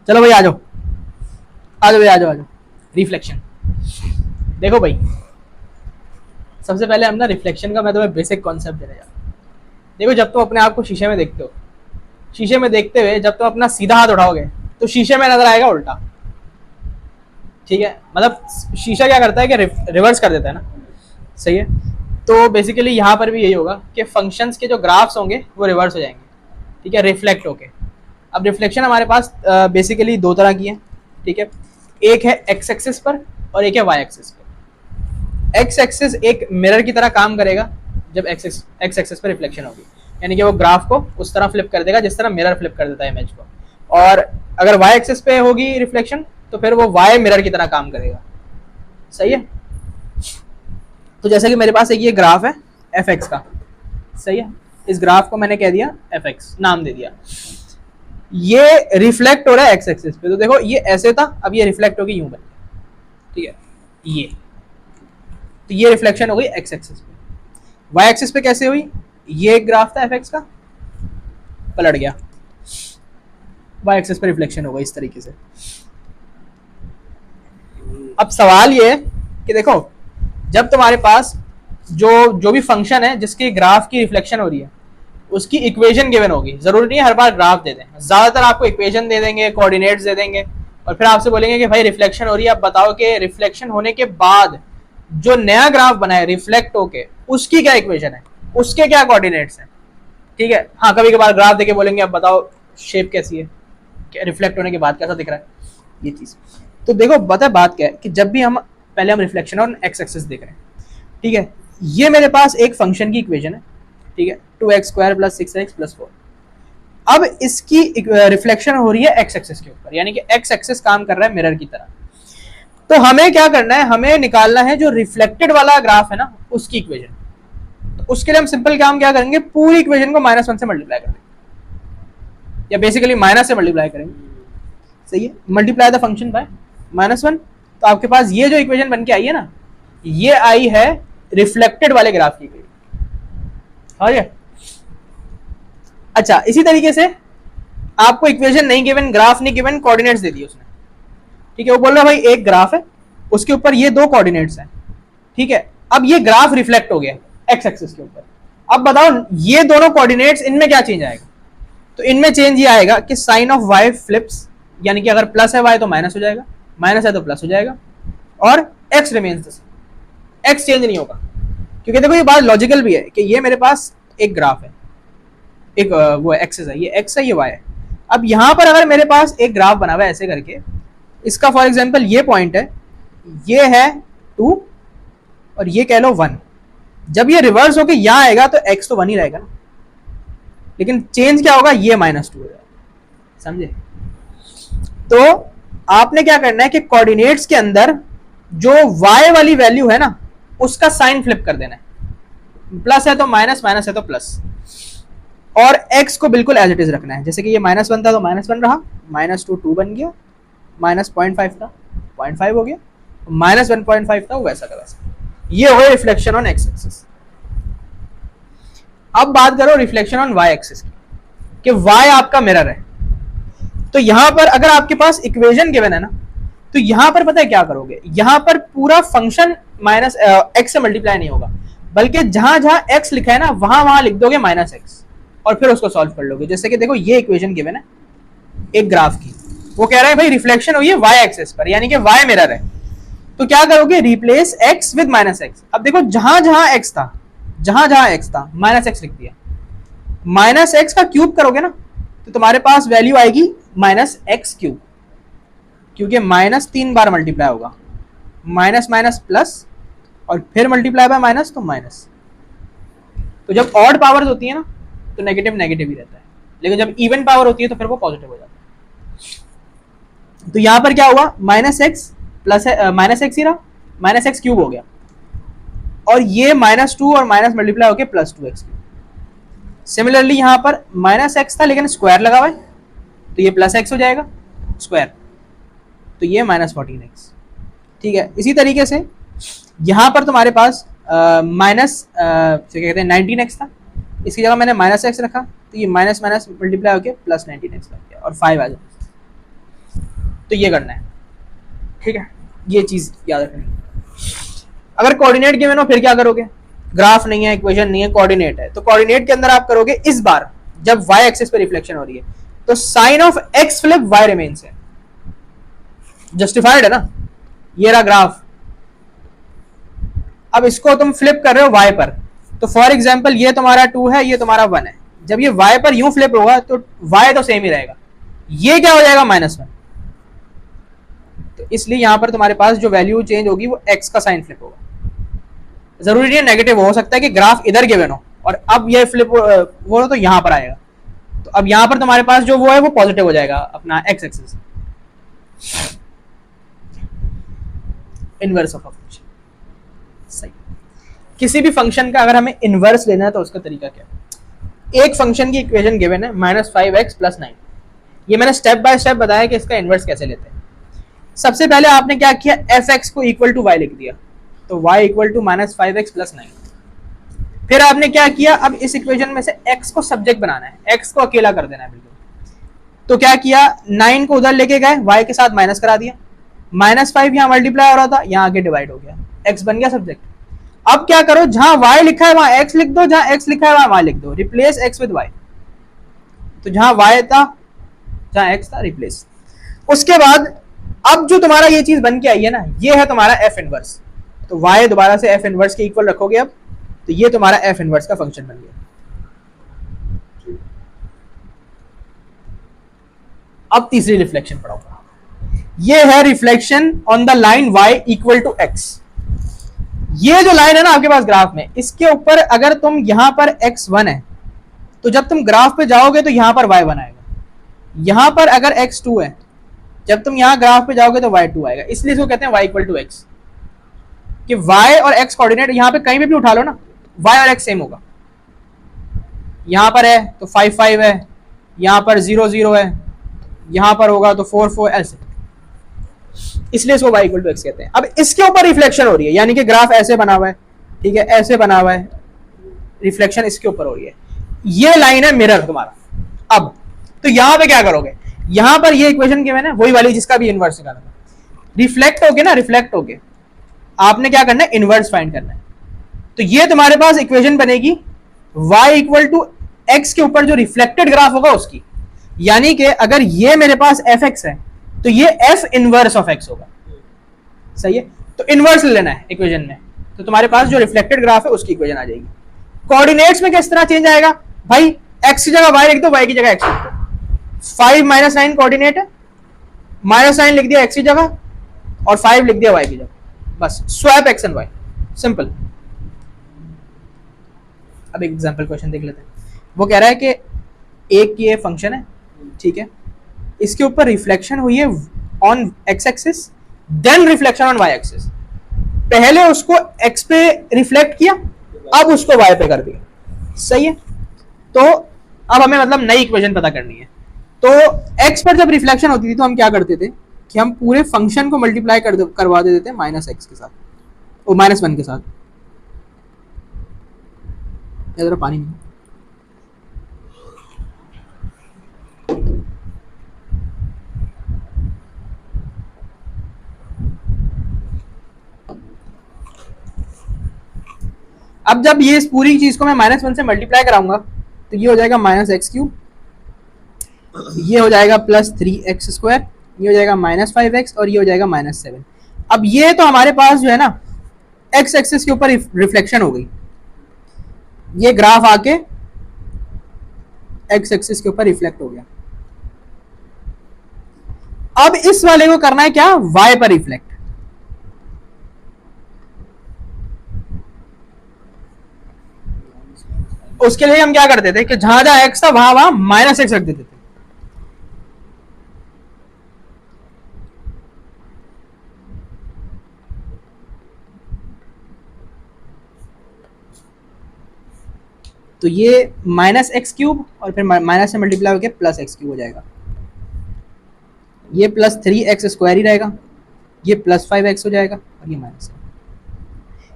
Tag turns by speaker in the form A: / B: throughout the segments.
A: चलो भाई आ जाओ, आ जाओ भाई, आ जाओ, आ जाओ। रिफ्लेक्शन देखो भाई, सबसे पहले हम ना रिफ्लेक्शन का मैं तुम्हें बेसिक कॉन्सेप्ट देने जा रहा हूँ। देखो जब तुम अपने आप को शीशे में देखते हो, शीशे में देखते हुए जब तुम अपना सीधा हाथ उठाओगे तो शीशे में नजर आएगा उल्टा। ठीक है, मतलब शीशा क्या करता है कि रिवर्स कर देता है ना। सही है। तो बेसिकली यहाँ पर भी यही होगा कि फंक्शंस के जो ग्राफ्स होंगे वो रिवर्स हो जाएंगे। ठीक है, रिफ्लेक्ट होके। अब रिफ्लेक्शन हमारे पास बेसिकली दो तरह की है। ठीक है, एक है एक्स एक्सिस पर और एक है वाई एक्सिस पर। एक्स एक्सिस एक मिरर की तरह काम करेगा जब एक्स एक्सिस पर रिफ्लेक्शन होगी, यानी कि वो ग्राफ को उस तरह फ्लिप कर देगा जिस तरह मिरर फ्लिप कर देता है इमेज को। और अगर वाई एक्सिस पे होगी रिफ्लेक्शन तो फिर वो वाई मिरर की तरह काम करेगा। सही है। तो जैसे कि मेरे पास एक ये ग्राफ है एफ एक्स का। सही है, इस ग्राफ को मैंने कह दिया एफ एक्स, नाम दे दिया। ये रिफ्लेक्ट हो रहा है एक्स एक्सिस पे, तो देखो ये ऐसे था, अब ये रिफ्लेक्ट होगी यूं बन गया। ठीक है, ये तो ये रिफ्लेक्शन हो गई एक्स एक्सिस पे। वाई एक्सिस पे कैसे हुई, ये एक ग्राफ था एफ एक्स का, पलट गया, वाई एक्सिस पे रिफ्लेक्शन होगा इस तरीके से। अब सवाल ये है कि देखो जब तुम्हारे पास जो भी फंक्शन है जिसकी ग्राफ की रिफ्लेक्शन हो रही है उसकी इक्वेशन गिवन होगी, जरूरी नहीं है हर बार ग्राफ दे दें, ज्यादातर आपको इक्वेशन दे देंगे, कोऑर्डिनेट्स दे देंगे और फिर आपसे बोलेंगे कि भाई रिफ्लेक्शन हो रही है, अब बताओ कि रिफ्लेक्शन होने के बाद जो नया ग्राफ बना है रिफ्लेक्ट होके उसकी क्या इक्वेशन है, उसके क्या कोऑर्डिनेट्स हैं। ठीक है, हाँ कभी कभार ग्राफ देके बोलेंगे अब बताओ शेप कैसी है, रिफ्लेक्ट होने के बाद कैसा दिख रहा है, ये चीज। तो देखो बता बात क्या है कि जब भी हम पहले हम रिफ्लेक्शन और एक्स एक्सिस देख रहे हैं। ठीक है, ये मेरे पास एक फंक्शन की इक्वेशन है। ठीक है, 2x² + 6x + 4। अब इसकी रिफ्लेक्शन हो रही है एक्स एक्सिस के ऊपर, यानी कि एक्स एक्सिस काम कर रहा है मिरर की तरह। तो हमें क्या करना है, हमें निकालना है जो रिफ्लेक्टेड वाला ग्राफ है ना उसकी इक्वेशन। तो उसके लिए हम सिंपल काम क्या करेंगे, पूरी इक्वेशन को -1 से मल्टीप्लाई कर देंगे, या बेसिकली माइनस से मल्टीप्लाई करेंगे। सही है, मल्टीप्लाई द फंक्शन बाय -1। तो आपके पास ये जो इक्वेशन बन के आई है ना, ये आई है रिफ्लेक्टेड वाले ग्राफ की इक्वेशन। अच्छा, इसी तरीके से आपको इक्वेशन नहीं गिवन, ग्राफ नहीं गिवन, कोऑर्डिनेट्स दे दिए उसने। ठीक है, वो बोल रहा है भाई एक ग्राफ है उसके ऊपर ये दो कोऑर्डिनेट्स हैं। ठीक है, अब ये ग्राफ रिफ्लेक्ट हो गया एक्स एक्सिस के ऊपर। अब बताओ ये दोनों कोऑर्डिनेट्स, इनमें क्या चेंज आएगा। तो इनमें चेंज ये आएगा कि साइन ऑफ वाई फ्लिप्स, यानी कि अगर प्लस है वाई तो माइनस हो जाएगा, माइनस है तो प्लस हो जाएगा, और x remains the same, x change नहीं होगा। क्योंकि देखो ये बात लॉजिकल भी है कि ये मेरे पास एक ग्राफ है, एक वो एक्सेस है, ये एक्स है ये वाई है। अब यहां पर अगर मेरे पास एक ग्राफ बना हुआ है ऐसे करके, इसका फॉर एग्जांपल ये पॉइंट है, ये है 2 और ये कह लो 1। जब ये रिवर्स होके यहां आएगा तो x तो 1 ही रहेगा ना, लेकिन चेंज क्या होगा, ये -2 हो जाएगा। समझे। तो आपने क्या करना है कि कोऑर्डिनेट्स के अंदर जो y वाली वैल्यू है ना उसका साइन फ्लिप कर देना है, प्लस है तो माइनस, माइनस है तो प्लस, और x को बिल्कुल एज इट इज रखना है। जैसे कि ये -1 था तो -1 रहा, -2 2 बन गया, -0.5 था 0.5 हो गया, -1.5 था वैसा का वैसा। ये हो रिफ्लेक्शन ऑन एक्स एक्सिस। अब बात करो रिफ्लेक्शन ऑन वाई एक्सिस की, कि वाई आपका मिरर है। तो यहां पर अगर आपके पास इक्वेशन गिवन है ना, तो यहां पर पता है क्या करोगे, यहां पर पूरा फंक्शन माइनस एक्स से मल्टीप्लाई नहीं होगा, बल्कि जहां जहां एक्स लिखा है ना वहां वहां लिख दोगे -x और फिर उसको सॉल्व कर लोगे। जैसे कि देखो ये इक्वेशन गिवन है एक ग्राफ की, वो कह रहा है भाई रिफ्लेक्शन हुई है वाई एक्सिस पर, यानी कि वाई मिरर है। तो क्या करोगे, रिप्लेस x विद -x। अब देखो जहां जहां x था, जहां जहां x था -x लिख दिया, -x का क्यूब करोगे ना तो तुम्हारे पास वैल्यू आएगी -x3, क्योंकि -3 बार मल्टीप्लाई होगा, माइनस माइनस प्लस और फिर मल्टीप्लाई बाय माइनस तो माइनस। तो जब ऑड पावर्स होती है ना तो नेगेटिव नेगेटिव ही रहता है, लेकिन जब इवन पावर होती है तो फिर वो पॉजिटिव हो जाता है। तो यहां पर क्या हुआ, -x प्लस -x ही रहा, -x3 हो गया, और ये -2 और माइनस मल्टीप्लाई होकर +2x। सिमिलरली यहां पर -x था लेकिन स्क्वायर लगा हुआ है तो ये +x हो जाएगा स्क्वायर, तो ये -14x। ठीक है, इसी तरीके से यहां पर तुम्हारे पास कहते हैं 19x था, इसकी जगह मैंने -x रखा तो ये माइनस माइनस मल्टीप्लाई होकर +19x लग गया और 5 आ जाए। तो ये करना है, ठीक है, ये चीज याद रखनी। अगर कोऑर्डिनेट गिवन हो फिर क्या करोगे, ग्राफ नहीं है, इक्वेशन नहीं है, कोऑर्डिनेट है, तो कोऑर्डिनेट के अंदर आप करोगे इस बार जब y एक्सिस पे रिफ्लेक्शन हो रही है तो sign of x flip y remains है, जस्टिफाइड है ना, ये रहा ग्राफ। अब इसको तुम फ्लिप कर रहे हो y पर, तो फॉर एग्जांपल ये तुम्हारा 2 है, ये तुम्हारा 1 है, जब ये y पर यूं फ्लिप होगा तो y तो सेम ही रहेगा, ये क्या हो जाएगा -1, तो इसलिए यहां पर तुम्हारे पास जो वैल्यू चेंज होगी वो x का साइन फ्लिप होगा। जरूरी नहीं है नेगेटिव, हो सकता है कि ग्राफ इधर गिवन हो और अब ये फ्लिप हो तो यहां पर आएगा, तो अब यहां पर तुम्हारे पास जो वो है वो पॉजिटिव हो जाएगा अपना x axis, inverse of a function. सही, किसी भी फंक्शन का अगर हमें इनवर्स लेना है तो उसका तरीका क्या है। एक फंक्शन की इक्वेशन गिवन है -5x + 9, ये मैंने स्टेप बाय स्टेप बताया कि इसका इनवर्स कैसे लेते हैं। सबसे पहले आपने क्या किया, f(x) को इक्वल टू y लिख दिया, तो y इक्वल टू -5x + 9। फिर आपने क्या किया, अब इस इक्वेशन में से x को सब्जेक्ट बनाना है, x को अकेला कर देना है बिल्कुल, तो क्या किया, 9 को उधर लेके गए, y के साथ माइनस करा दिया, -5 यहाँ मल्टीप्लाई हो रहा था, यहाँ आके डिवाइड हो गया, x बन गया सब्जेक्ट। अब क्या करो, जहां y लिखा है वहां x लिख दो, जहां x लिखा है वहां y लिख दो, रिप्लेस x विद y, तो जहां y था जहां x था रिप्लेस। उसके बाद अब जो तुम्हारा ये चीज बन के आई है ना, ये है तुम्हारा f इनवर्स, तो y दोबारा से f इनवर्स के इक्वल रखोगे अब, तो ये तुम्हारा f इनवर्स का फंक्शन बन गया। अब तीसरी रिफ्लेक्शन पढ़ो, ये है reflection on the line y equal to x। ये जो लाइन है ना आपके पास ग्राफ में, इसके ऊपर अगर तुम यहां पर x1 है तो जब तुम ग्राफ पे जाओगे तो यहां पर y1 आएगा, यहां पर अगर x2 है जब तुम यहां ग्राफ पे जाओगे तो y2 आएगा, इसलिए इसको कहते हैं y इक्वल टू x, कि y और x कोऑर्डिनेट यहां पे कहीं भी उठा लो ना, y और x सेम होगा। यहां पर है तो 5 5 है, यहां पर 0 0 है, यहां पर होगा तो 4 4, ऐसे, इसलिए इसको y इक्वल टू x कहते हैं। अब इसके ऊपर रिफ्लेक्शन हो रही है, यानी कि ग्राफ ऐसे बना हुआ है, ठीक है, ऐसे बना हुआ है, रिफ्लेक्शन इसके ऊपर हो रही है, ये लाइन है मिरर तुम्हारा। अब तो यहां पे क्या करोगे, यहां पर ये इक्वेशन गिवन है वही वाली जिसका भी इनवर्स निकालना है, रिफ्लेक्ट होके ना, रिफ्लेक्ट होके आपने क्या करना है, इनवर्स फाइंड करना है, तो ये तुम्हारे पास इक्वेशन बनेगी y इक्वल टू x के ऊपर जो रिफ्लेक्टेड ग्राफ होगा उसकी, यानी कि अगर ये मेरे पास fx है तो ये f इनवर्स ऑफ x होगा, सही है, तो इनवर्स लेना है इक्वेशन में, तो तुम्हारे पास जो रिफ्लेक्टेड ग्राफ है उसकी इक्वेशन आ जाएगी। कोऑर्डिनेट्स में किस तरह चेंज आएगा भाई, x की जगह y लिख दो, y की जगह x लिख दो, 5 -9 कोऑर्डिनेट है, -9 लिख दिया x की जगह और 5 लिख दिया y की जगह, बस swap x and y, simple. अब एक एग्जांपल क्वेश्चन देख लेते हैं। वो कह रहा है कि एक ये फंक्शन है, ठीक है, इसके ऊपर रिफ्लेक्शन हुई है on x axis, then reflection on y axis, पहले उसको x पे रिफ्लेक्ट किया, अब उसको y पे कर दिया, सही है। तो अब हमें मतलब नई इक्वेशन पता करनी है, तो x पर जब रिफ्लेक्शन होती थी तो हम क्या करते थे कि हम पूरे फंक्शन को मल्टीप्लाई करवा देते थे -x के साथ, वो -1 के साथ। जरा पानी में, अब जब ये इस पूरी चीज को मैं -1 से मल्टीप्लाई कराऊंगा तो ये हो जाएगा -x3, ये हो जाएगा +3x², ये हो जाएगा -5x और ये हो जाएगा -7। अब ये तो हमारे पास जो है ना x एक्सिस के ऊपर रिफ्लेक्शन हो गई, ये ग्राफ आके x एक्सिस के ऊपर रिफ्लेक्ट हो गया। अब इस वाले को करना है क्या, y पर रिफ्लेक्ट, उसके लिए हम क्या करते थे कि जहां जहां x था वहां वहां -x रख देते थे, तो ये -x³ और फिर माइनस से मल्टीप्लाई होकर +x³ हो जाएगा, ये +3x² ही रहेगा, ये +5x हो जाएगा और ये -7,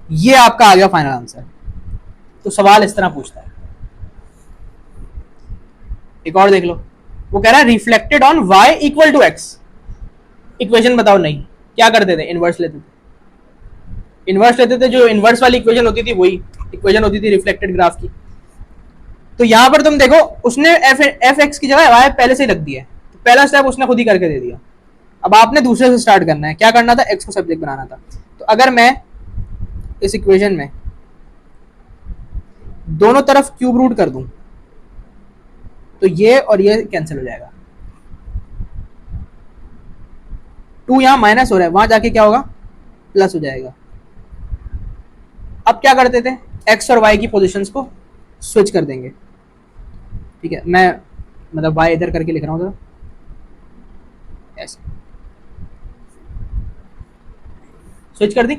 A: ये आपका आ गया फाइनल आंसर। तो सवाल इस तरह पूछता है, एक और देख लो, वो कह रहा है reflected on y equal to x, equation बताओ नहीं, क्या करते थे, इनवर्स लेते थे। इनवर्स लेते थे, जो इनवर्स वाली इक्वेशन होती थी वही इक्वेशन होती थी रिफ्लेक्टेड ग्राफ की। तो यहां पर तुम देखो उसने एफ एक्स की जगह वाई पहले से ही रख दिया है, तो पहला स्टेप उसने खुद ही करके दे दिया। अब आपने दूसरे से स्टार्ट करना है। क्या करना था, एक्स को सब्जेक्ट बनाना था। तो अगर मैं इस इक्वेशन में दोनों तरफ क्यूब रूट कर दूं तो ये और ये कैंसिल हो जाएगा। 2 यहां माइनस हो रहा है, वहां जाके क्या होगा, प्लस हो जाएगा। अब क्या करते थे, एक्स और वाई की पोजीशंस को स्विच कर देंगे। ठीक है, मैं मतलब वाई इधर करके लिख रहा हूं, ऐसे स्विच कर दी।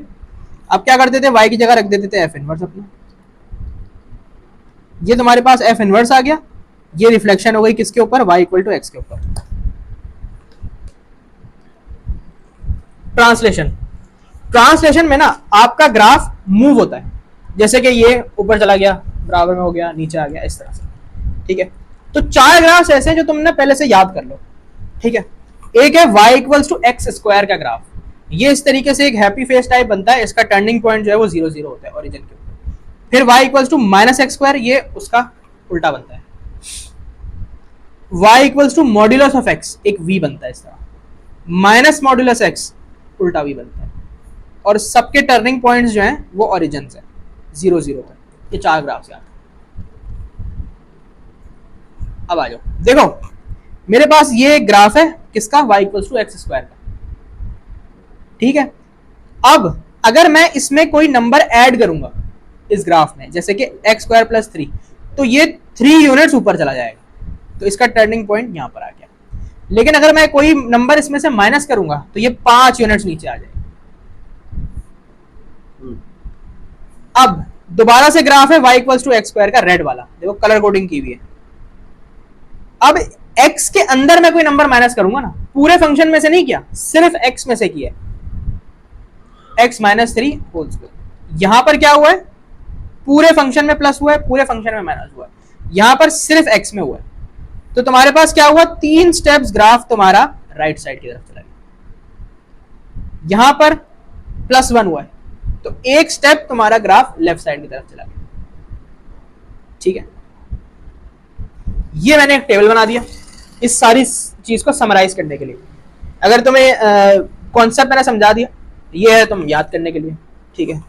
A: अब क्या करते थे, वाई की जगह रख देते थे एफ इनवर्स अपना। ये तुम्हारे पास एफ इनवर्स आ गया, ये रिफ्लेक्शन हो गई किसके ऊपर, वाई इक्वल टू एक्स के ऊपर। ट्रांसलेशन, ट्रांसलेशन में ना आपका ग्राफ मूव होता है, जैसे कि ये ऊपर चला गया, बराबर में हो गया, नीचे आ गया, इस तरह से। ठीक है, तो 4 ग्राफ्स ऐसे हैं जो तुमने पहले से याद कर लो। ठीक है, एक है y equals to x square का ग्राफ, ये इस तरीके से एक हैप्पी फेस टाइप बनता है, इसका टर्निंग पॉइंट जो है वो 0 0 होता है ओरिजिन के ऊपर। फिर y equals to minus x square, ये उसका उल्टा बनता है। y equals to modulus of x, एक v बनता है इस तरह, माइनस मॉड्यूलस x, उल्टा v बनता है। और सबके टर्निंग पॉइंट्स जो हैं वो ओरिजिन से 0 0 तक। ये 4 ग्राफ्स याद। अब आ जाओ, देखो मेरे पास ये ग्राफ है किसका, y equals to x square का। ठीक है, अब अगर मैं इसमें कोई नंबर ऐड करूंगा इस ग्राफ में, जैसे कि एक्स स्क्वायर प्लस 3, तो ये 3 यूनिट्स ऊपर चला जाएगा, तो इसका टर्निंग पॉइंट यहां पर आ गया। लेकिन अगर मैं कोई नंबर इसमें से माइनस करूंगा तो ये 5 यूनिट्स नीचे आ जाएगा। अब दोबारा से ग्राफ है y equals to x square का, रेड वाला, देखो कलर कोडिंग की हुई है। अब x के अंदर मैं कोई नंबर माइनस करूंगा ना, पूरे फंक्शन में से नहीं किया, सिर्फ x में से किया, x माइनस 3 होल स्क्वायर। यहां पर क्या हुआ है, पूरे फंक्शन में प्लस हुआ है, पूरे फंक्शन में माइनस हुआ है, यहां पर सिर्फ x में हुआ है। तो तुम्हारे पास क्या हुआ, 3 स्टेप्स ग्राफ तुम्हारा राइट साइड की तरफ चला गया। यहां पर +1 हुआ है, तो एक स्टेप तुम्हारा ग्राफ लेफ्ट साइड की तरफ चला गया। ठीक है, ये मैंने एक टेबल बना दिया इस सारी चीज को समराइज करने के लिए। अगर तुम्हें कॉन्सेप्ट मैंने समझा दिया, ये है तुम याद करने के लिए। ठीक है,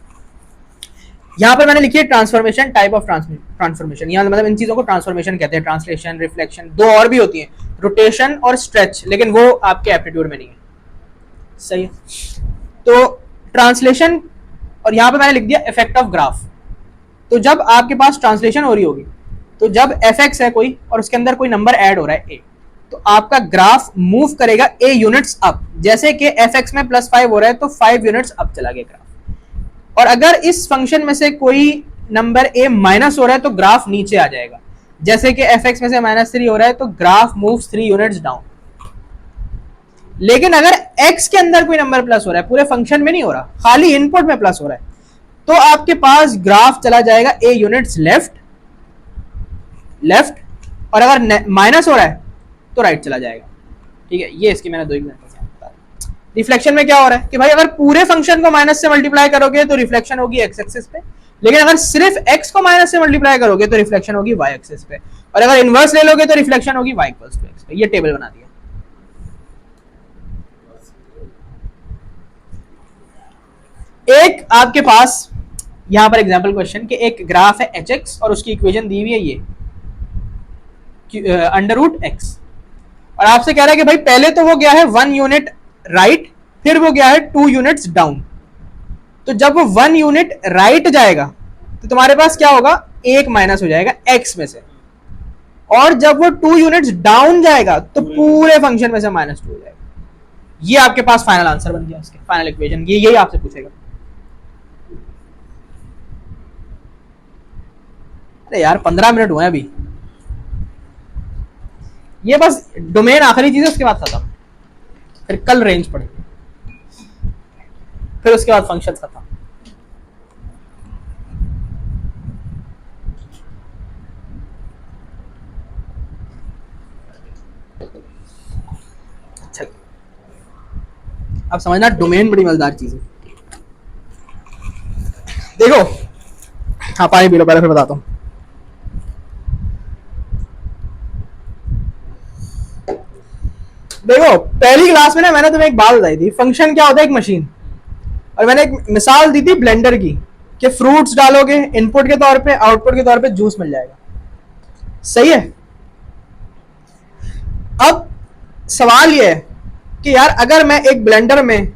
A: यहां पर मैंने लिखी है ट्रांसफॉर्मेशन, टाइप ऑफ ट्रांसफॉर्मेशन। यहां मतलब इन चीजों को ट्रांसफॉर्मेशन कहते हैं, ट्रांसलेशन, रिफ्लेक्शन, 2 और भी होती हैं, रोटेशन और स्ट्रेच, लेकिन वो आपके एप्टीट्यूड में नहीं है। सही है, तो ट्रांसलेशन, और यहां पे मैंने लिख दिया इफेक्ट ऑफ ग्राफ। तो जब आपके पास ट्रांसलेशन हो रही होगी, तो जब एफ एक्स है कोई और उसके अंदर कोई नंबर ऐड हो रहा है ए, तो आपका ग्राफ मूव करेगा ए यूनिट्स अप। जैसे कि एफ एक्स में +5 हो रहा है तो 5 यूनिट्स अप चला गया ग्राफ। और अगर इस फंक्शन में से कोई नंबर ए माइनस हो रहा है तो ग्राफ नीचे आ जाएगा। जैसे कि एफ एक्स में से -3 हो रहा है तो ग्राफ मूव्स 3 यूनिट्स डाउन। लेकिन अगर x के अंदर कोई नंबर प्लस हो रहा है, पूरे फंक्शन में नहीं हो रहा, खाली इनपुट में प्लस हो रहा है, तो आपके पास ग्राफ चला जाएगा a यूनिट्स लेफ्ट, और अगर माइनस हो रहा है तो राइट चला जाएगा। ठीक है, ये इसकी मैंने 2 एग्जांपल बता दी। रिफ्लेक्शन में क्या हो रहा है कि भाई अगर पूरे फंक्शन को माइनस से मल्टीप्लाई करोगे तो रिफ्लेक्शन होगी x एक्सिस पे, लेकिन अगर सिर्फ x को माइनस से मल्टीप्लाई करोगे तो रिफ्लेक्शन होगी y एक्सिस पे, और अगर इनवर्स ले लोगे तो रिफ्लेक्शन होगी y इक्वल्स टू x पे। ये टेबल बना दिया। एक आपके पास यहां पर एग्जांपल क्वेश्चन कि एक ग्राफ है hx और उसकी इक्वेशन दी हुई है ये √x, और आपसे कह रहा है कि भाई पहले तो वो गया है 1 यूनिट राइट, फिर वो गया है 2 यूनिट्स डाउन। तो जब वो 1 यूनिट राइट जाएगा तो तुम्हारे पास क्या होगा, 1 माइनस हो जाएगा x में से, और जब वो 2 यूनिट्स डाउन जाएगा तो पूरे फंक्शन में से -2 हो जाएगा। ये आपके पास फाइनल आंसर बन गया, इसके फाइनल इक्वेशन। ये यही आपसे पूछेगा। अरे यार 15 मिनट हुए अभी, ये बस डोमेन आखिरी चीज है, उसके बाद खत्म। फिर कल रेंज पड़ेगी, फिर उसके बाद फंक्शन खत्म। अच्छा, अब समझना डोमेन बड़ी मजेदार चीज है। देखो, हाँ पानी पी लो पहले फिर बताता हूँ। देखो पहली क्लास में ना मैंने तुम्हें एक बात बताई थी, फंक्शन क्या होता है, एक मशीन। और मैंने एक मिसाल दी थी ब्लेंडर की, कि फ्रूट्स डालोगे इनपुट के तौर पे, आउटपुट के तौर पे जूस मिल जाएगा। सही है। अब सवाल यह है कि यार अगर मैं एक ब्लेंडर में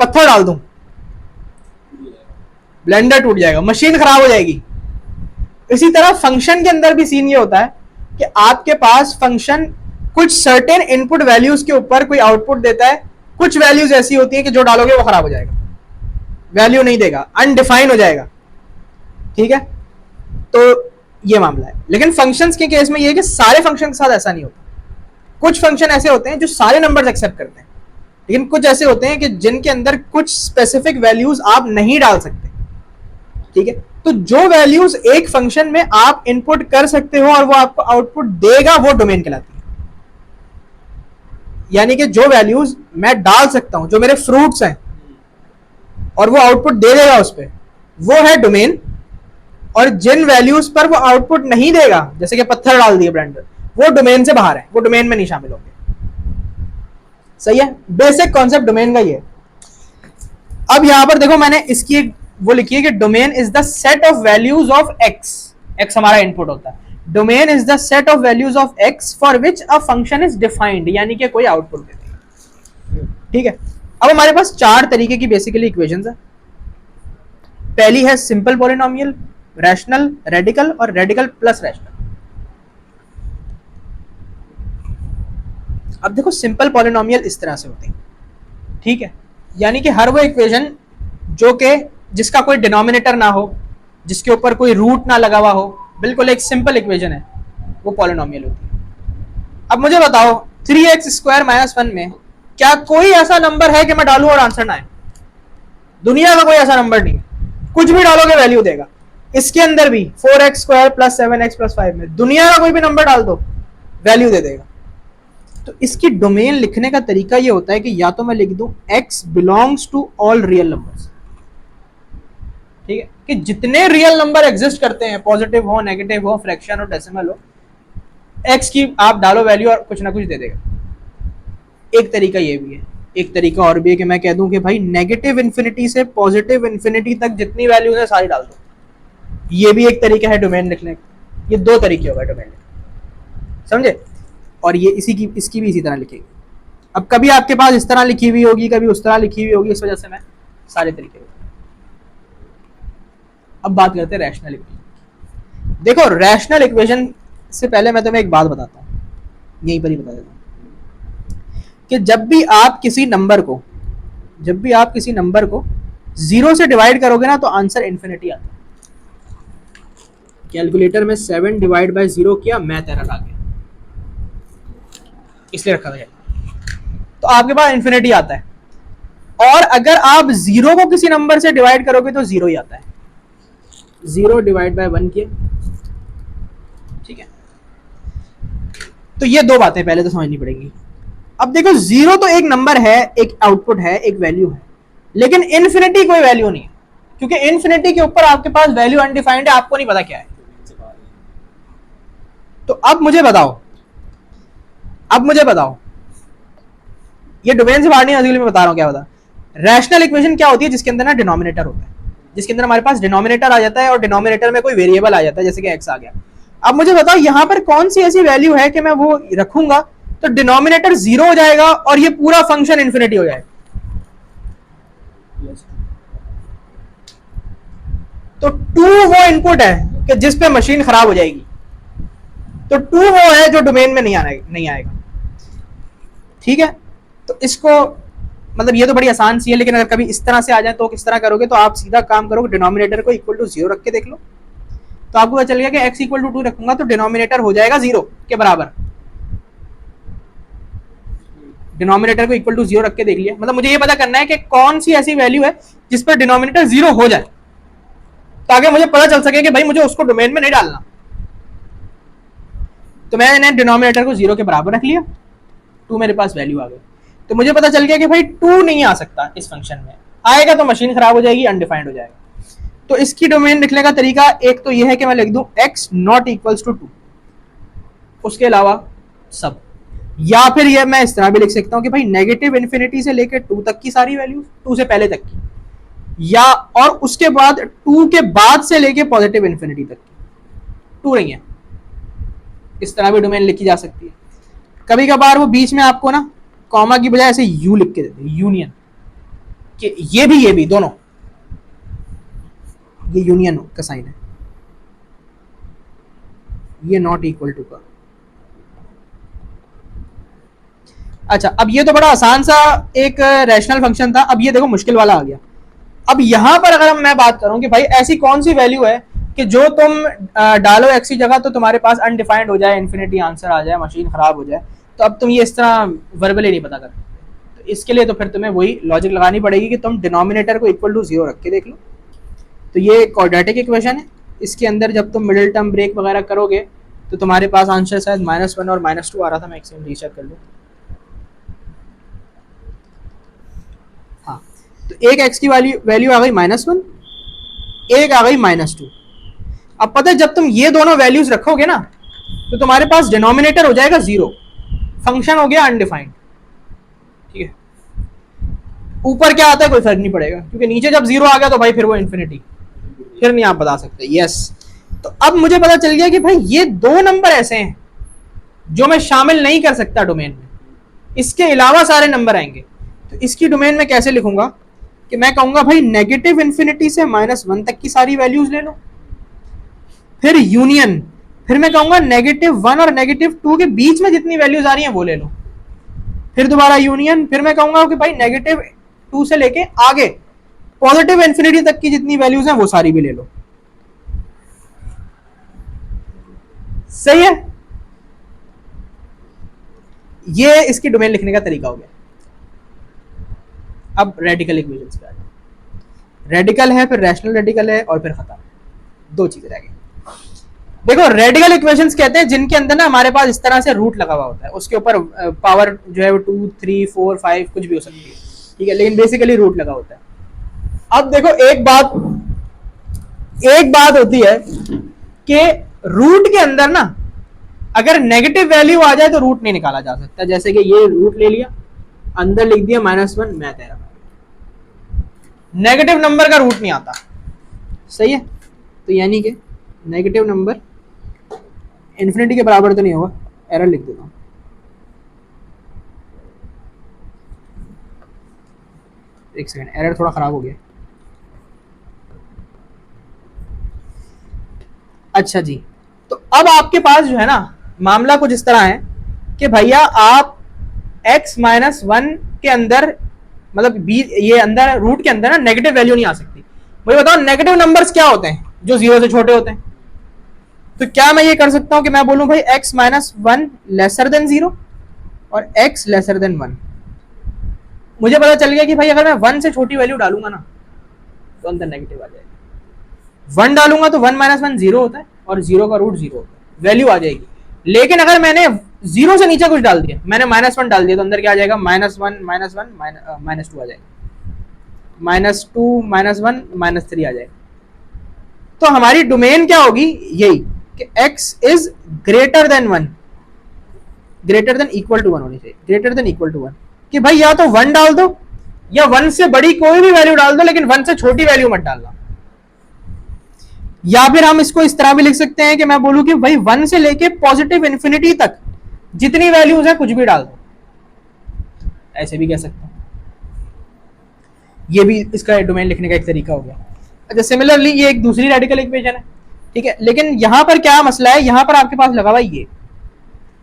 A: पत्थर डाल दूं, ब्लेंडर टूट जाएगा, मशीन खराब हो जाएगी। इसी तरह फंक्शन के अंदर भी सीन ये होता है कि आपके पास फंक्शन कुछ सर्टेन इनपुट वैल्यूज के ऊपर कोई आउटपुट देता है, कुछ वैल्यूज ऐसी होती है कि जो डालोगे वो खराब हो जाएगा, वैल्यू नहीं देगा, अनडिफाइन हो जाएगा। ठीक है, तो ये मामला है। लेकिन फंक्शंस के केस में ये है कि सारे फंक्शन के साथ ऐसा नहीं होता। कुछ फंक्शन ऐसे होते हैं जो सारे नंबर्स एक्सेप्ट करते हैं, लेकिन कुछ ऐसे होते हैं कि जिनके अंदर कुछ स्पेसिफिक वैल्यूज आप नहीं डाल सकते। ठीक है, तो जो वैल्यूज एक फंक्शन में आप इनपुट कर सकते हो और वो आपको आउटपुट देगा, वो डोमेन कहलाती है। यानी कि जो वैल्यूज मैं डाल सकता हूं, जो मेरे फ्रूट्स हैं, और वो आउटपुट दे देगा उस पर, वो है डोमेन। और जिन वैल्यूज पर वो आउटपुट नहीं देगा, जैसे कि पत्थर डाल दिए ब्लेंडर, वो डोमेन से बाहर है, वो डोमेन में नहीं शामिल होंगे। सही है, बेसिक कॉन्सेप्ट डोमेन का ये है। अब यहां पर देखो मैंने इसकी एक वो लिखी है कि domain is the set of values of x. X हमारा इनपुट होता है। Domain is the set of values of x for which a function is defined, यानी कि कोई आउटपुट देती है। ठीक है, अब हमारे पास चार तरीके की बेसिकली इक्वेशंस है। पहली है सिंपल पॉलिनोमियल, रैशनल, रेडिकल और रेडिकल प्लस रैशनल। अब देखो सिंपल पॉलिनोमियल इस तरह से होते हैं। ठीक है, यानी कि हर वो इक्वेशन जो कि जिसका कोई डिनोमिनेटर ना हो, जिसके ऊपर कोई रूट ना लगा हुआ हो, बिल्कुल एक सिंपल इक्वेशन है, वो पॉलिनोमियल होती है। अब मुझे बताओ 3x² - 1 में क्या कोई ऐसा नंबर है कि मैं डालूं और आंसर ना आए? दुनिया का कोई ऐसा नंबर नहीं है, कुछ भी डालोगे वैल्यू देगा। इसके अंदर भी 4x² + 7x + 5 में दुनिया का कोई भी नंबर डाल दो, वैल्यू दे देगा। तो इसकी डोमेन लिखने का तरीका ये होता है कि या तो मैं लिख दूं x belongs to all real numbers. ठीक है, कि जितने रियल नंबर एग्जिस्ट करते हैं, पॉजिटिव हो, नेगेटिव हो, फ्रैक्शन हो, डेसिमल हो, x की आप डालो वैल्यू और कुछ ना कुछ दे देगा। एक तरीका ये भी है। एक तरीका और भी है कि मैं कह दूं कि भाई नेगेटिव इन्फिनिटी से पॉजिटिव इन्फिनिटी तक जितनी वैल्यूज है सारी डाल दो। ये भी एक तरीका है डोमेन लिखने का। ये दो तरीके हो गए डोमेन लिखने, समझे? और ये इसकी भी इसी तरह लिखेगी। अब कभी आपके पास इस तरह लिखी हुई होगी, कभी उस तरह लिखी हुई होगी, इस वजह से मैं सारे तरीके। अब बात करते हैं रैशनल इक्वेशन। देखो रैशनल इक्वेशन से पहले मैं तुम्हें एक बात बताता हूँ, यहीं पर ही बता देता हूँ कि जब भी आप किसी नंबर को 0 से डिवाइड करोगे ना, तो आंसर इन्फिनिटी आता है। कैलकुलेटर में 7 / 0 किया, मैथ एरर आ गया, इसलिए रखा गया, तो आपके पास इन्फिनिटी आता है। और अगर आप 0 को किसी नंबर से डिवाइड करोगे तो 0 ही आता है। 0 / 1 किया, ठीक है। तो ये दो बातें पहले तो समझनी पड़ेंगी। अब देखो 0 तो एक नंबर है, एक आउटपुट है, एक वैल्यू है, लेकिन इन्फिनिटी कोई वैल्यू नहीं है, क्योंकि इन्फिनिटी के ऊपर आपके पास वैल्यू अनडिफाइंड है, आपको नहीं पता क्या है। तो अब मुझे बताओ, ये डोमेन से बाहर नहीं, मैं बता रहा हूं क्या बता। रैशनल इक्वेशन क्या होती है? जिसके अंदर ना डिनोमिनेटर होता है, जिसके अंदर हमारे पास डिनोमिनेटर आ जाता है और डिनोमिनेटर में कोई वेरिएबल आ जाता है, जैसे कि x आ गया। अब मुझे बताओ यहां पर कौन सी ऐसी वैल्यू है कि मैं वो रखूंगा तो डिनोमिनेटर 0 हो जाएगा और ये पूरा फंक्शन इन्फिनिटी हो जाएगा। तो 2 वो इनपुट है कि जिस पे मशीन खराब हो जाएगी। तो 2 वो है जो डोमेन में नहीं आएगा। ठीक है, तो इसको मतलब ये तो बड़ी आसान सी है, लेकिन अगर कभी इस तरह से आ जाए तो किस तरह करोगे? तो आप सीधा काम करोगे, डिनोमिनेटर को = 0 रख के देख लो, तो आपको पता चल गया कि x = 2 रखूंगा तो डिनोमिनेटर हो जाएगा 0 के बराबर। डिनोमिनेटर को = 0 रख के देख लिया, मतलब मुझे ये पता करना है कि कौन सी ऐसी वैल्यू है जिस पर डिनोमिनेटर 0 हो जाए, ताकि मुझे पता चल सके कि भाई मुझे उसको डोमेन में नहीं डालना। तो मैंने डिनोमिनेटर को 0 के बराबर रख लिया, 2 मेरे पास वैल्यू आ गई। तो मुझे पता चल गया कि भाई 2 नहीं आ सकता इस फंक्शन में, आएगा तो मशीन खराब हो जाएगी, अनडिफाइंड हो जाएगा। तो इसकी डोमेन लिखने का तरीका एक तो यह है कि मैं लिख दूं x नॉट इक्वल्स टू 2, उसके अलावा सब। या फिर ये मैं इस तरह भी लिख सकता हूं कि भाई नेगेटिव इन्फिनिटी से लेकर 2 तक की सारी वैल्यूज, 2 से पहले तक की, या और उसके बाद 2 के बाद से लेके पॉजिटिव इन्फिनिटी तक की 2 नहीं है। इस तरह भी डोमेन लिखी जा सकती है। कभी कभार वो बीच में आपको ना कॉमा की बजाय ऐसे यू लिख के देते हैं, यूनियन, कि ये भी दोनों, ये यूनियन का साइन है, ये नॉट इक्वल टू का। अच्छा, अब ये तो बड़ा आसान सा एक रैशनल फंक्शन था। अब ये देखो मुश्किल वाला आ गया। अब यहां पर अगर मैं बात करूं कि भाई ऐसी कौन सी वैल्यू है कि जो तुम डालो एक्स की जगह तो तुम्हारे पास अनडिफाइंड हो जाए, इन्फिनिटी आंसर आ जाए, मशीन खराब हो जाए, तो अब तुम ये इस तरह वर्बली नहीं पता कर सकते। तो इसके लिए तो फिर तुम्हें वही लॉजिक लगानी पड़ेगी कि तुम डिनोमिनेटर को इक्वल टू 0 रख के देख लो। तो ये क्वाड्रेटिक इक्वेशन है, इसके अंदर जब तुम मिडिल टर्म ब्रेक वगैरह करोगे तो तुम्हारे पास आंसर शायद -1 और -2 आ रहा था। मैं एक सेकंड रीचेक कर लूँ। हाँ, तो एक एक्स की वैल्यू आ गई -1, एक आ गई -2। अब पता है जब तुम ये दोनों वैल्यूज रखोगे ना तो तुम्हारे पास डिनोमिनेटर हो जाएगा 0, फंक्शन हो गया अनडिफाइंड। ठीक है, ऊपर क्या आता है कोई फर्क नहीं पड़ेगा, क्योंकि नीचे जब 0 आ गया तो भाई फिर वो इन्फिनिटी, फिर नहीं आप बता सकते। यस, तो अब मुझे पता चल गया कि भाई ये 2 नंबर ऐसे हैं जो मैं शामिल नहीं कर सकता डोमेन में, इसके अलावा सारे नंबर आएंगे। तो इसकी डोमेन में कैसे लिखूंगा कि मैं कहूंगा भाई नेगेटिव इन्फिनिटी से -1 तक की सारी वैल्यूज ले लो, फिर यूनियन, फिर मैं कहूंगा -1 और -2 के बीच में जितनी वैल्यूज आ रही हैं वो ले लो, फिर दोबारा यूनियन, फिर मैं कहूंगा कि भाई -2 से लेके आगे पॉजिटिव इन्फिनिटी तक की जितनी वैल्यूज हैं वो सारी भी ले लो। सही है, ये इसकी डोमेन लिखने का तरीका हो गया। अब रेडिकल इक्वेशंस पे आ जाओ। रेडिकल है, फिर रैशनल रेडिकल है, और फिर खत्म, 2 चीजें रह गई। देखो रेडिकल इक्वेशंस कहते हैं जिनके अंदर ना हमारे पास इस तरह से रूट लगा हुआ होता है, उसके ऊपर पावर जो है वो 2, 3, 4, 5 कुछ भी हो सकती है, ठीक है, लेकिन बेसिकली रूट लगा होता है। अब देखो एक बात होती है कि रूट के अंदर ना अगर नेगेटिव वैल्यू आ जाए तो रूट नहीं निकाला जा सकता। जैसे कि ये रूट ले लिया, अंदर लिख दिया -1, मैं तेरा, नेगेटिव नंबर का रूट नहीं आता। सही है, तो यानी कि नेगेटिव नंबर इन्फिनिटी के बराबर तो नहीं होगा, एरर लिख देता हूं। एक सेकंड, एरर थोड़ा खराब हो गया। अच्छा जी, तो अब आपके पास जो है ना मामला कुछ इस तरह है कि भैया आप x-1 के अंदर, मतलब ये अंदर रूट के अंदर ना नेगेटिव वैल्यू नहीं आ सकती। मुझे बताओ नेगेटिव नंबर्स क्या होते हैं जो 0 से छोटे होते हैं? तो क्या मैं ये कर सकता हूं कि मैं बोलूं भाई x-1 लेसर देन 0 और x लेसर देन 1। मुझे पता चल गया कि भाई अगर मैं 1 से छोटी वैल्यू डालूंगा ना तो अंदर नेगेटिव आ जाएगा, 1 डालूंगा तो 1 - 1 0 होता है और 0 का रूट 0 होता है, वैल्यू आ जाएगी। लेकिन अगर मैंने 0 से नीचे कुछ डाल दिया, मैंने -1 डाल दिया, तो अंदर क्या आ जाएगा, -1 -1 -2 आ जाएगा, -2 -1 -3 आ जाएगा। तो हमारी डोमेन क्या होगी, यही कि x is greater than 1, greater than equal to 1 होनी चाहिए, ग्रेटर देन इक्वल टू 1, कि भाई या तो 1 डाल दो या 1 से बड़ी कोई भी वैल्यू डाल दो, लेकिन 1 से छोटी वैल्यू मत डालना। या फिर हम इसको इस तरह भी लिख सकते हैं कि मैं बोलूं कि भाई 1 से लेके पॉजिटिव इन्फिनिटी तक जितनी वैल्यूज है कुछ भी डाल दो, ऐसे भी कह सकते हैं। ये भी इसका डोमेन लिखने का एक तरीका हो गया। अच्छा, सिमिलरली ये एक दूसरी रेडिकल इक्वेशन है, ठीक है, लेकिन यहां पर क्या मसला है, यहां पर आपके पास लगा हुआ ये,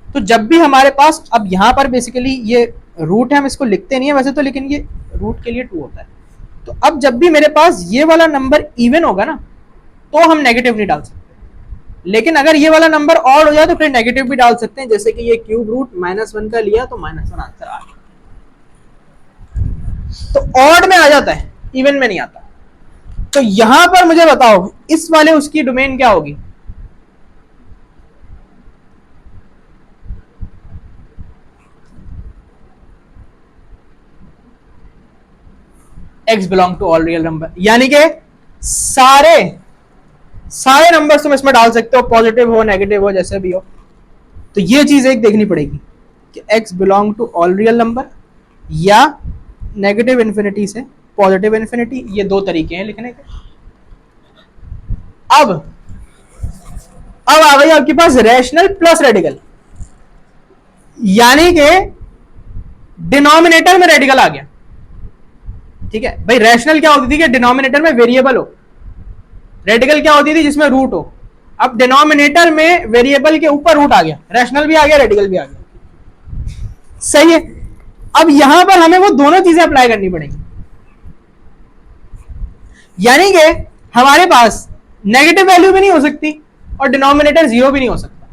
A: तो जब भी हमारे पास, अब यहां पर बेसिकली ये रूट है, हम इसको लिखते नहीं है वैसे तो, लेकिन ये रूट के लिए 2 होता है। तो अब जब भी मेरे पास ये वाला नंबर इवन होगा ना तो हम नेगेटिव नहीं डाल सकते, लेकिन अगर ये वाला नंबर ऑड हो जाए तो फिर नेगेटिव भी डाल सकते हैं। जैसे कि ये क्यूब रूट -1 का लिया तो -1 आंसर आ गया, तो ऑड में आ जाता है, इवन में नहीं आता। तो यहां पर मुझे बताओ इस वाले उसकी डोमेन क्या होगी? x belong to all real number, यानी कि सारे सारे नंबर्स तुम इसमें डाल सकते हो, पॉजिटिव हो नेगेटिव हो जैसे भी हो। तो ये चीज एक देखनी पड़ेगी कि x belong to all real number या नेगेटिव इन्फिनिटी से पॉजिटिव इन्फिनिटी, ये दो तरीके हैं लिखने के। अब आ गई आपके पास रैशनल प्लस रेडिकल, यानी कि डिनोमिनेटर में रेडिकल आ गया। ठीक है भाई, रैशनल क्या होती थी कि डिनोमिनेटर में वेरिएबल हो, रेडिकल क्या होती थी जिसमें रूट हो। अब डिनोमिनेटर में वेरिएबल के ऊपर रूट आ गया, रैशनल भी आ गया रेडिकल भी आ गया। सही है। अब यहां पर हमें वो दोनों चीजें अप्लाई करनी पड़ेंगी, यानी कि हमारे पास नेगेटिव वैल्यू भी नहीं हो सकती और डिनोमिनेटर जीरो भी नहीं हो सकता।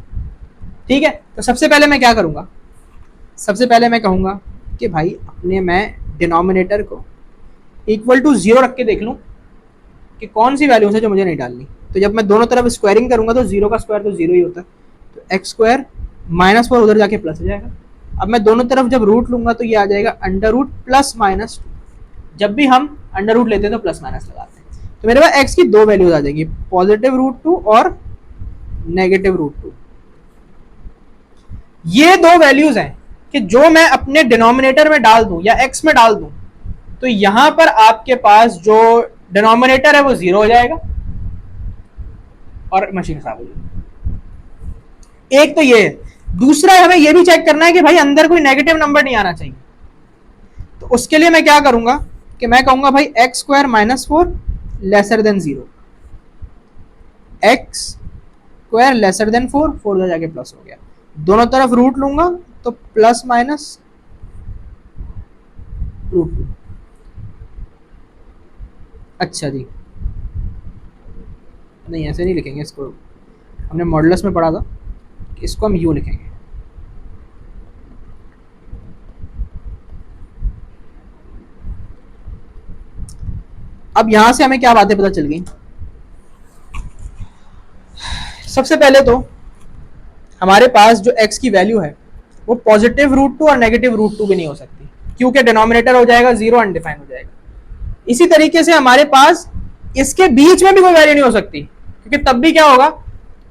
A: ठीक है, तो सबसे पहले मैं क्या करूंगा, सबसे पहले मैं कहूंगा कि भाई अपने मैं डिनोमिनेटर को इक्वल टू जीरो रख के देख लूं कि कौन सी वैल्यूज है जो मुझे नहीं डालनी। तो जब मैं दोनों तरफ स्क्वायरिंग करूंगा तो जीरो का स्क्वायर तो जीरो ही होता है, तो एक्स स्क्वायर माइनस 4 उधर जाके प्लस हो जाएगा। अब मैं दोनों तरफ जब रूट लूंगा तो ये आ जाएगा अंडर रूट प्लस माइनस 2। जब भी हम अंडर रूट लेते हैं तो प्लस माइनस लगाते हैं, तो मेरे पास एक्स की दो वैल्यूज आ जाएंगी, पॉजिटिव रूट 2 और नेगेटिव रूट 2। ये दो वैल्यूज हैं कि जो मैं अपने डिनोमिनेटर में डाल दूं या एक्स में डाल दूं तो यहां पर आपके पास जो डिनोमिनेटर है वो जीरो हो जाएगा और मशीन खराब हो जाएगी। एक तो ये है। दूसरा हमें ये भी चेक करना है कि भाई अंदर कोई नेगेटिव नंबर नहीं आना चाहिए। तो उसके लिए मैं क्या करूंगा कि मैं कहूंगा भाई x square minus 4 lesser than 0, x square lesser than 4, 4 जाके प्लस हो गया। दोनों तरफ रूट लूंगा तो प्लस माइनस रूट 2। अच्छा जी, नहीं ऐसे नहीं लिखेंगे इसको, हमने मॉडुलस में पढ़ा था, इसको हम यूं लिखेंगे। अब यहां से हमें क्या बातें पता चल गई। सबसे पहले तो हमारे पास जो x की वैल्यू है वो पॉजिटिव रूट 2 और नेगेटिव रूट 2 भी नहीं हो सकती, क्योंकि डिनोमिनेटर हो जाएगा जीरो, अनडिफाइन हो जाएगा। इसी तरीके से हमारे पास इसके बीच में भी कोई वैल्यू नहीं हो सकती, क्योंकि तब भी क्या होगा,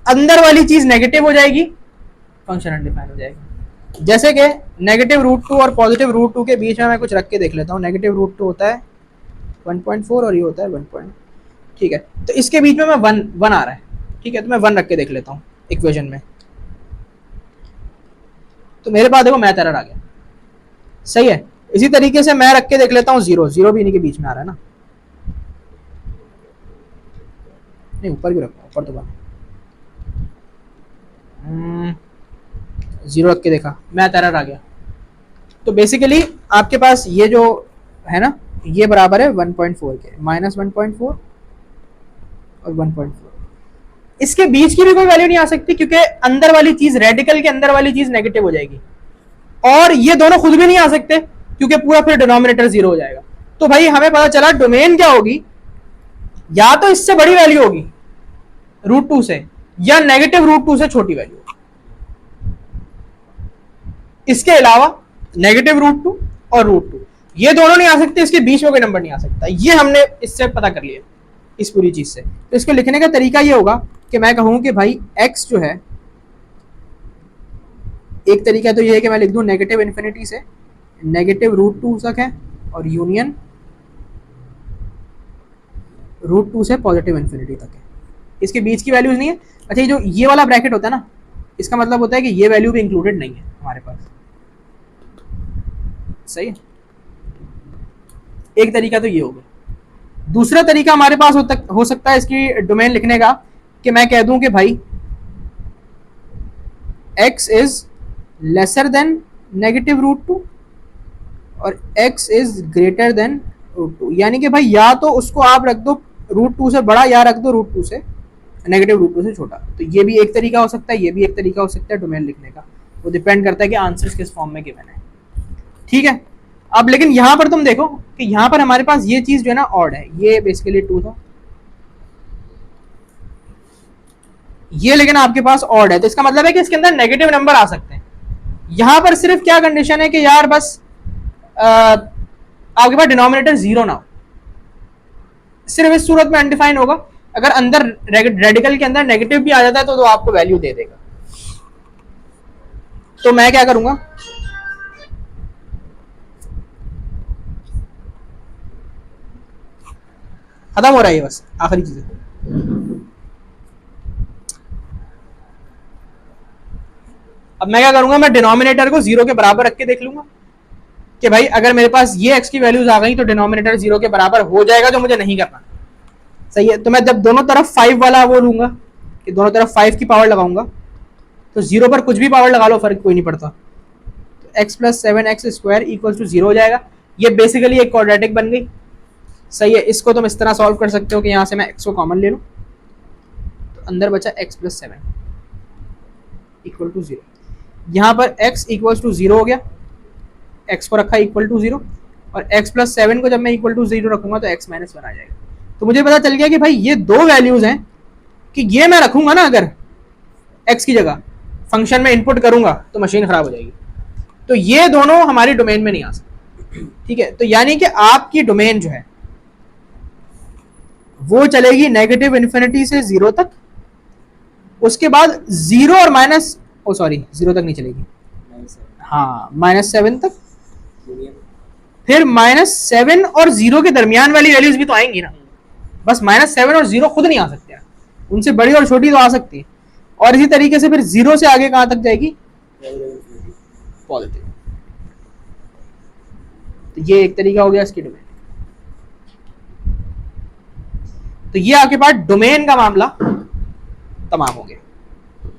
A: अंदर वाली चीज नेगेटिव हो जाएगी, फंक्शन अनडिफाइन हो जाएगा। जैसे कि नेगेटिव रूट 2 और पॉजिटिव रूट 2 के बीच में मैं कुछ रख के देख लेता हूँ। नेगेटिव रूट 2 होता है 1.4 और ये होता है 1. ठीक है, तो इसके बीच में मैं 1 आ रहा है। ठीक है, तो मैं 1 रख के देख लेता हूँ इक्वेशन में, तो मेरे पास देखो मैथ एरर आ गया। सही है। इसी तरीके से मैं रख के देख लेता हूँ 0, 0 भी इन्हीं के बीच में आ रहा है ना, नहीं ऊपर भी रखो, ऊपर तो बना 0 रख के देखा, मैथ एरर आ गया। तो बेसिकली आपके पास ये जो है ना, ये बराबर है 1.4 के, माइनस 1.4 और 1.4। इसके बीच की भी कोई वैल्यू नहीं आ सकती, क्योंकि अंदर वाली चीज, रेडिकल के अंदर वाली चीज नेगेटिव हो जाएगी, और ये दोनों खुद भी नहीं आ सकते क्योंकि पूरा फिर डिनोमिनेटर जीरो हो जाएगा। तो भाई हमें पता चला डोमेन क्या होगी, या तो इससे बड़ी वैल्यू होगी रूट 2 से, या नेगेटिव रूट 2 से छोटी वैल्यू। इसके अलावा नेगेटिव रूट 2 और रूट 2 ये दोनों नहीं आ सकते, इसके बीच में कोई नंबर नहीं आ सकता। ये हमने इससे पता कर लिया इस पूरी चीज से। तो इसको लिखने का तरीका ये होगा कि मैं कहूं कि भाई x जो है, एक तरीका तो ये है कि मैं लिख दूं नेगेटिव इन्फिनिटी से नेगेटिव रूट 2 तक है और यूनियन रूट 2 से पॉजिटिव इन्फिनिटी तक है। इसके बीच की वैल्यूज नहीं है। अच्छा, ये जो ये वाला ब्रैकेट होता है ना, इसका मतलब होता है कि ये वैल्यू भी इंक्लूडेड नहीं है हमारे पास। सही है, एक तरीका तो ये होगा। दूसरा तरीका हमारे पास हो सकता है इसकी डोमेन लिखने का, कि मैं कह दूं कि भाई x is lesser than negative root 2 और x is greater than root 2, यानी कि भाई या तो उसको आप रख दो रूट 2 से बड़ा या रख दो रूट 2 से नेगेटिव रूट 2 से छोटा। तो ये भी एक तरीका हो सकता है, ये भी एक तरीका हो सकता है डोमेन लिखने का। वो डिपेंड करता है कि आंसर्स किस फॉर्म में गिवन है। ठीक है, अब लेकिन यहां पर तुम देखो कि यहां पर हमारे पास ये चीज जो है ना ऑड है, ये बेसिकली 2 था, ये लेकिन आपके पास ऑड है, तो इसका मतलब है कि इसके अंदर नेगेटिव नंबर आ सकते हैं। यहां पर सिर्फ क्या कंडीशन है कि यार बस आपके पास डिनोमिनेटर जीरो ना हो, सिर्फ इस सूरत में अनडिफाइन होगा, अगर अंदर रेडिकल के अंदर नेगेटिव भी आ जाता है तो आपको वैल्यू दे देगा। तो मैं क्या करूंगा, खत्म हो रहा है ये, बस आखिरी चीज है। अब मैं क्या करूंगा, मैं डिनोमिनेटर को 0 के बराबर रख के देख लूंगा कि भाई अगर मेरे पास ये x की वैल्यूज आ गई तो डिनोमिनेटर 0 के बराबर हो जाएगा, जो मुझे नहीं करना। सही है, तो मैं जब दोनों तरफ 5 वाला वो लूंगा कि दोनों तरफ 5 की पावर लगाऊंगा, तो 0 पर कुछ भी पावर लगा लो, फर्क कोई नहीं पड़ता। तो x plus 7x square equal to 0 हो जाएगा। ये बेसिकली एक क्वाड्रेटिक बन गई। सही है, इसको तुम इस तरह सॉल्व कर सकते हो कि यहां से मैं x को कॉमन ले लूं, तो अंदर बचा x प्लस 7 इक्वल टू 0। यहां पर x इक्वल टू 0 हो गया, x को रखा इक्वल टू 0, और x प्लस 7 को जब मैं इक्वल टू 0 रखूंगा तो x माइनस 1 आ जाएगा। तो मुझे पता चल गया कि भाई ये दो वैल्यूज हैं कि ये मैं रखूंगा ना, अगर x की जगह फंक्शन में इनपुट करूंगा तो मशीन खराब हो जाएगी। तो ये दोनों हमारी डोमेन में नहीं आ सकते। ठीक है, तो यानी कि आपकी डोमेन जो है वो चलेगी नेगेटिव इन्फिनिटी से 0 तक, उसके बाद 0 और माइनस, ओ सॉरी 0 तक नहीं चलेगी, हाँ -7 तक, फिर -7 और 0 के दरमियान वाली वैल्यूज भी तो आएंगी ना। बस -7 और 0 खुद नहीं आ सकते हैं, उनसे बड़ी और छोटी तो आ सकती है। और इसी तरीके से फिर 0 से आगे कहां तक जाएगी, पॉजिटिव। तो ये एक तरीका हो गया इसकी डोमेन। तो ये आपके पास डोमेन का मामला तमाम हो गया।